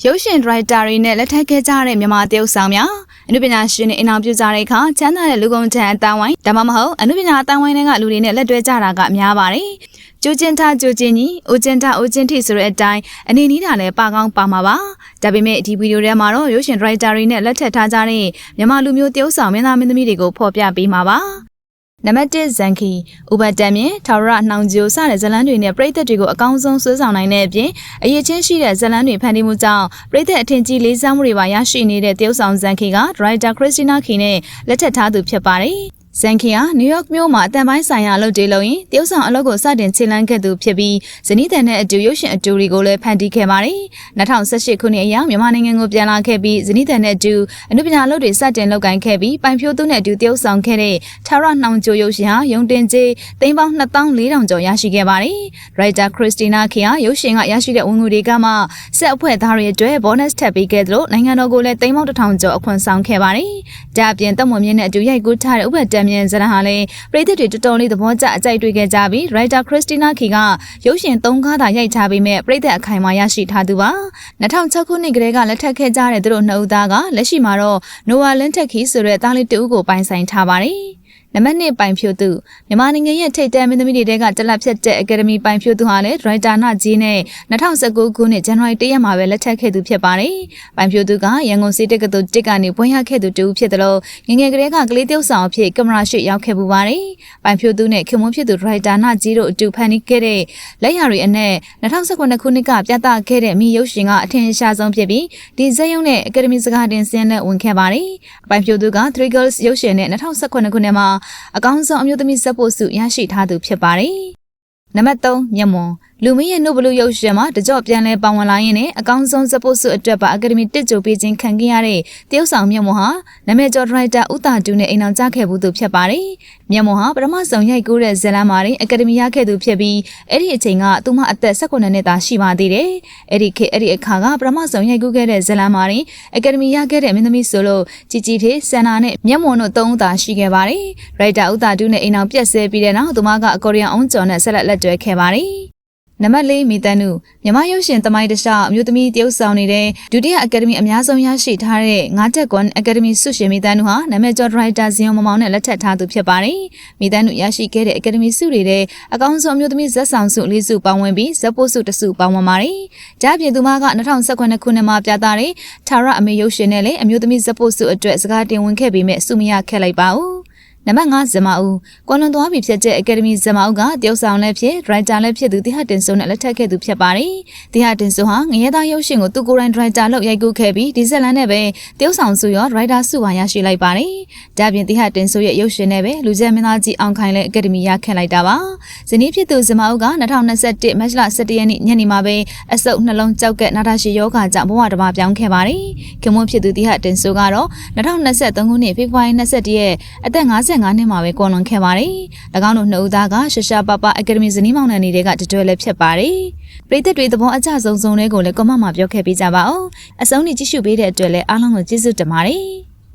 ရုပ်ရှင်ဒရိုက်တာတွေနဲ့လက်ထပ်ခဲ့ကြတဲ့မြန်မာတရုတ်ဆောင်များအနုပညာရှင်တွေအင်အောင်ပြုကြတဲ့အခါချမ်းသာတဲ့လူကုန်ထံအတန်းဝိုင်းဒါမှမဟုတ်အနုပညာအတန်းဝိုင်းတွေကလူတွေနဲ့လက်တွဲကြတာကများပါတယ်။ကျိုးကျင်းထားကျိုးကျင်းကြီးအိုကျင်းထားအိုကျင်းထိဆိုတဲ့အတိုင်းအနေနည်းတာလည်းပါကောင်းပါမှာပါ။ဒါပေမဲ့ဒီဗီဒီယိုထဲမှာတော့ရုပ်ရှင်ဒရိုက်တာတွေနဲ့လက်ထပ်ထားကြတဲ့မြန်မာလူမျိုးတရုတ်ဆောင်မင်းသားမင်းသမီးတွေကိုဖော်ပြပေးမှာပါ။နံပါတ်1ဇန်ခီဥပတံမြင်ထာဝရနှောင်ကျိုစတဲ့ဇလန်းတွေနဲ့ပြည်သက်တွေကိုအကောင်းဆုံးဆွဲဆောင်နိုင်တဲ့အပြင်အရေးချင်းရှိတဲ့ဇလန်းတွေဖန်တီးမှုကြောင့်ပြည်သက်အထင်ကြီးလေးစားမှုတွေပါရရှိနေတဲ့တရုတ်ဆောင်ဇန်ခီကဒရိုက်တာခရစ်စတီနာခီနဲ့လက်ထပ်ထားသူဖြစ်ပါတယ်ဇန်ခီဟာနယူးယောက်မြို့မှာအတန်ပိုင်းဆိုင်ရာအလုပ်တွေလုပ်ရင်တရုတ်ဆောင်အလုပ်ကိုစတင်ခြေလှမ်းခဲ့သူဖြစ်ပြီးဇနီးတန်နဲ့အတူရုပ်ရှင်အတူတွေကိုလည်းဖန်တီးခဲ့ပါတယ်။2018ခုနှစ်အရောက်မြန်မာနိုင်ငံကိုပြန်လာခဲ့ပြီးဇနီးတန်နဲ့အတူအနုပညာအလုပ်တွေစတင်လုပ်ကိုင်ခဲ့ပြီးပိုင်ဖြိုးသူနဲ့အတူတရုတ်ဆောင်ခဲ့တဲ့ထာဝရနှောင်ကျိုရုပ်ရှင်ဟာရုံတင်ကြေးသိန်းပေါင်း24,000ကျော်ရရှိခဲ့ပါတယ်။ရိုက်တာခရစ်စတီနာခီဟာရုပ်ရှင်ကရရှိတဲ့ဝင်ငွေတွေကမှဆက်အဖွဲ့သားတွေအတွက်ဘောနက်ထပ်ပေးခဲ့သလိုနိုင်ငံတော်ကိုလည်းသိန်းပေါင်း1,000ကျော်အခွန်ဆောင်ခဲ့ပါတယ်။ဒါအပြင်တက်မွန်မြင့်နဲ့အတူရိုက်ကူးထားတဲ့ဥပဒေမြန်ဇလန်ဟာလည်းပြည်သက်တွေတော်တော်လေးသဘောကျအကြိုက်တွေ့ခဲ့ကြပြီးရိုက်တာခရစ်စတီနာခီကရုပ်ရှင်3ကားသာရိုက်ထားပြီးမဲ့ပြည်သက်အခိုင်အမာရရှိထားသူပါ2006ခုနှစ်ကတည်းကလက်ထပ်ခဲ့ကြတဲ့သူတို့နှစ်ဦးသားကလက်ရှိမှာတော့နိုဝါလင်းတက်ခီဆိုတဲ့သားလေးတဦးကိုပိုင်ဆိုင်ထားပါတယ်နံပါတ်2ပိုင်ဖြိုးသူမြန်မာနိုင်ငံရဲ့ထိပ်တန်းမင်းသမီးတွေကတလက်ဖြတ်တဲ့အကယ်ဒမီပိုင်ဖြိုးသူဟာလည်းဒရိုက်တာနာကြီးနဲ့2019ခုနှစ်ဇန်နဝါရီ1ရက်မှာပဲလက်ထပ်ခဲ့သူဖြစ်ပါတယ်။ပိုင်ဖြိုးသူကရန်ကုန်စီတက္ကသိုလ်တစ်ကနေဘွဲ့ရခဲ့သူတူဖြစ်တယ်လို့ငငယ်ကလေးကကလေးတယောက်ဆောင်အဖြစ်ကင်မရာရှေ့ရောက်ခဲ့ပူပါတယ်။ပိုင်ဖြိုးသူနဲ့ခင်မွန်းဖြစ်သူဒရိုက်တာနာကြီးတို့အတူဖန်တီးခဲ့တဲ့လက်ရာတွေအနက်2019ခုနှစ်ကပြသခဲ့တဲ့မိရုပ်ရှင်ကအထင်ရှားဆုံးဖြစ်ပြီးဒီဇက်ရုံနဲ့အကယ်ဒမီစကားတင်စင်းနဲ့ဝင်ခဲ့ပါတယ်။ပိုင်ဖြိုးသူက3 Girls ရုပ်ရှင်နဲ့2019ခုနှစ်မှာအကောင်းဆုံးအမျိုးသမီးဇက်ပို့စုရရှိထားသူဖြစ်ပါတယ်။နံပါတ်3မျက်မွန်လူမင်းရဲ့နိုဘလူရုပ်ရှင်မှာတကြော့ပြန်လဲပါဝင်လာရင်းနဲ့အကောင်းဆုံးဇက်ပို့စုအတွက်ပါအကယ်ဒမီတစ်ကြိုပေးခြင်းခံခဲ့ရတဲ့တရုတ်ဆောင်မျက်မွန်ဟာနာမည်ကျော်ဒရိုက်တာဦးတာတူနဲ့အိမ်အောင်ကြခဲ့ဘူးသူဖြစ်ပါတယ်။မျက်မွန်ဟာပထမဆုံးရိုက်ကူးတဲ့ဇလန်မာရင်အကယ်ဒမီရခဲ့သူဖြစ်ပြီးအဲ့ဒီအချိန်ကသူမအသက်18နှစ်သာရှိပါသေးတယ်။အဲ့ဒီအခါကပထမဆုံးရိုက်ကူးခဲ့တဲ့ဇလန်မာရင်အကယ်ဒမီရခဲ့တဲ့မင်းသမီးဆိုလို့ជីထေးဆန္နာနဲ့မျက်မွန်တို့3ဦးသာရှိခဲ့ပါတယ်။ရိုက်တာဦးတာတူနဲ့အိမ်အောင်ပြက်ဆဲပြီးတဲ့နောက်သူမကအကော်ရီယန်အောင်ကျော်နဲ့ဆက်လက်တွဲခဲ့ပါတယ်။နံပါတ်4မီတန်နုမြန်မာရုပ်ရှင်သမိုင်းတခြားအမျိုးသမီးတရုတ်ဆောင်နေတဲ့ဒုတိယအကယ်ဒမီအများဆုံးရရှိထားတဲ့9ချက်ကွန်အကယ်ဒမီဆုရှင်မီတန်နုဟာနာမည်ကျော်ဒရိုက်တာဇင်ယုံမောင်နဲ့လက်ထပ်ထားသူဖြစ်ပါတယ်။မီတန်နုရရှိခဲ့တဲ့အကယ်ဒမီဆုတွေတဲ့အကောင်းဆုံးအမျိုးသမီးဇက်ဆောင်ဆု4ဆုပေါင်းဝင်ပြီးဇက်ပို့ဆု1ဆုပေါင်းဝင်ပါတယ်။ဒါ့အပြင်သူမက2019ခုနှစ်မှာပြသတဲ့ထာရအမေရုပ်ရှင်နဲ့လည်းအမျိုးသမီးဇက်ပို့ဆုအတွက်စကားတင်ဝင်ခဲ့ပြီးမြဲဆုမရခဲ့လိုက်ပါဘူး။နံပါတ်5ဇမာဦးကွန်လွန်သွားပြီဖြစ်တဲ့အကယ်ဒမီဇမာဦးကတရုတ်ဆောင်လည်းဖြစ်ဒရိုက်တာလည်းဖြစ်သူတိဟတင်ဆိုနဲ့လက်ထပ်ခဲ့သူဖြစ်ပါတယ်။တိဟတင်ဆိုဟာငရဲသားရုပ်ရှင်ကိုသူကိုယ်တိုင်ဒရိုက်တာလုပ်ရိုက်ကူးခဲ့ပြီးဒီဇက်လန်နဲ့ပဲတရုတ်ဆောင်စုရောဒရိုက်တာစုပါရရှိလိုက်ပါတယ်။ဒါပြင်တိဟတင်ဆိုရဲ့ရုပ်ရှင်နဲ့ပဲလူကျဲမင်းသားကြီးအောင်ခိုင်လည်းအကယ်ဒမီရခဲ့လိုက်တာပါ။ဇနီးဖြစ်သူဇမာဦးက2021မတ်လ17ရက်နေ့ညနေမှာပဲအဆုပ်နှလုံးကြောက်ကက်နာတာရှည်ယောဂါကြောင့်ဘဝတစ်ပါးပြောင်းခဲ့ပါတယ်။ခင်မွန်းဖြစ်သူတိဟတင်ဆိုကတော့2023ခုနှစ်ဖေဖော်ဝါရီ21ရက်အသက်55နှစ်မှာပဲကွန်လွန်ခဲ့ပါတယ်။၎င်းတို့နှစ်ဦးသားကရှာရှာပါပါအကယ်ဒမီဇနီးမောင်နှံတွေကတတွဲလည်းဖြစ်ပါတယ်။ပြည်သက်တွေသဘောအကျဆုံးလေးကိုလည်းကွန်မန့်မှာပြောခဲ့ပေးကြပါဦး။အဆုံးထိကြည့်ရှုပေးတဲ့အတွက်လည်းအားလုံးကိုကျေးဇူးတင်ပါတယ်။